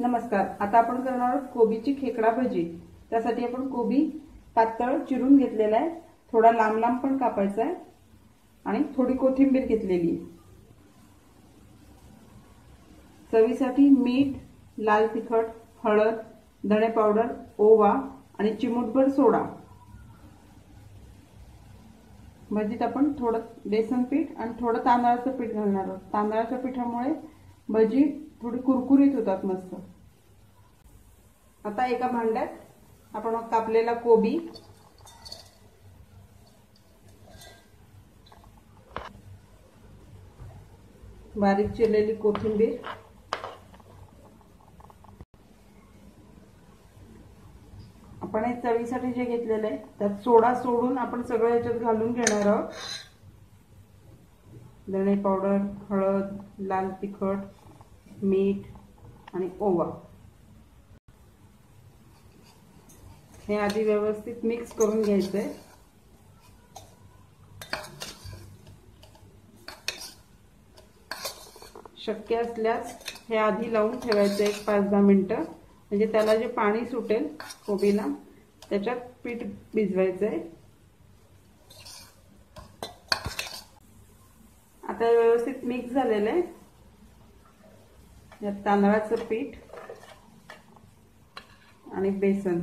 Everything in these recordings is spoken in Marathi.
नमस्कार। आता आपण करणार आहोत कोबीची खेकडा भजी। त्यासाठी आपण कोबी पातळ चिरून घेतलेला आहे, थोडा लांब लांब पण कापायचा आहे आणि थोडी कोथिंबीर घेतलेली आहे। चवीसाठी मीठ, लाल तिखट, हळद, धणे पावडर, ओवा आणि चिमूटभर सोडा। भजीत आपण थोडं बेसन पीठ आणि थोडं तांदळाचं पीठ घालणार आहोत। तांदळाच्या पिठामुळे भजी थोडी कुरकुरीत होतात मस्त। आता एका भांड्यात आपण कापलेला कोबी, बारीक चिरलेली कोथिंबीर, आपण हे चवीसाठी जे घेतलेले आहे त्यात सोडा सोडून आपण सगळं याच्यात घालून घेणार आहोत। धणे पावडर, हळद, लाल तिखट, मीठ आणि ओवा हे आधी व्यवस्थित मिक्स करून घ्यायचंय। शक्य असल्यास हे आधी लावून ठेवायचं एक 5-10 मिनिटं, म्हणजे त्याला जे पाणी सुटेल कोबीला त्याच्यात पीठ भिजवायचंय। आता व्यवस्थित मिक्स झालेलं आहे। यात तांदळाचं पीठ आणि बेसन,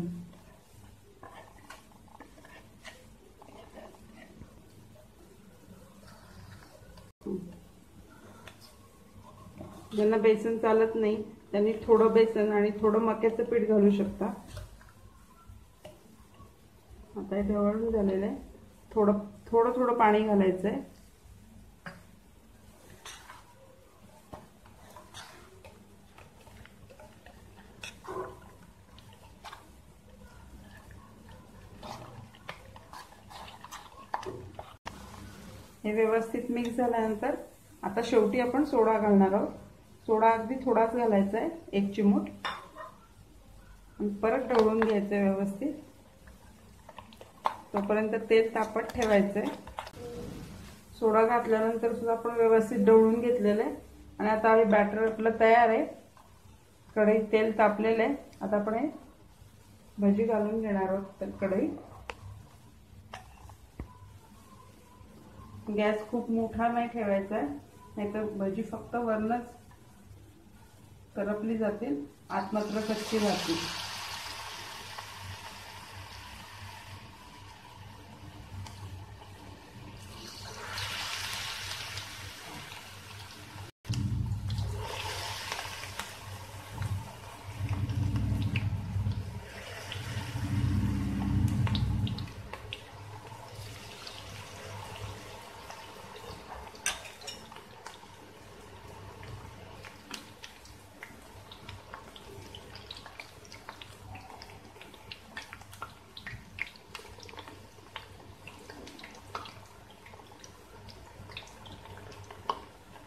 ज्यांना बेसन चालत नाही त्यांनी थोडं बेसन आणि थोडं मक्याचं पीठ घालू शकता। आता हे ढवळून झालेलं आहे, थोडं थोडं पाणी घालायचंय। हे व्यवस्थित मिक्स झाल्यानंतर आता शेवटी आपण सोडा घालणार आहोत। सोडा अगदी थोडाच घालायचा आहे, 1 चिमूट, आणि परत ढवळून घ्यायचं व्यवस्थित। तोपर्यंत तेल तापत ठेवायचंय। सोडा घातल्यानंतर सुद्धा आपण व्यवस्थित ढवळून घेतलेलं आहे आणि आता हे बॅटर आपलं तयार आहे। कढईत तेल तापलेलं आहे। आता आपण हे भजी घालून घेणार आहोत कढईत। गॅस खूप मोठा नाही ठेवायचा आहे, नाहीतर भजी फक्त वरनच करपली जातील, आत मात्र कच्ची राहतील।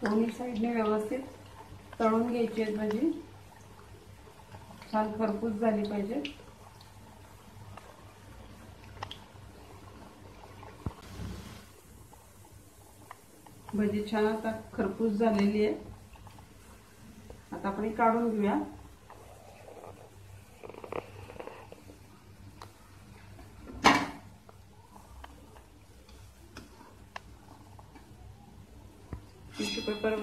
दोन्ही साईडने व्यवस्थित तळून घ्यायची आहे भजी, छान खरपूस झाली पाहिजे। भजी छान आता खरपूस झालेली आहे। आता आपण हे काढून घेऊया। Tissue paper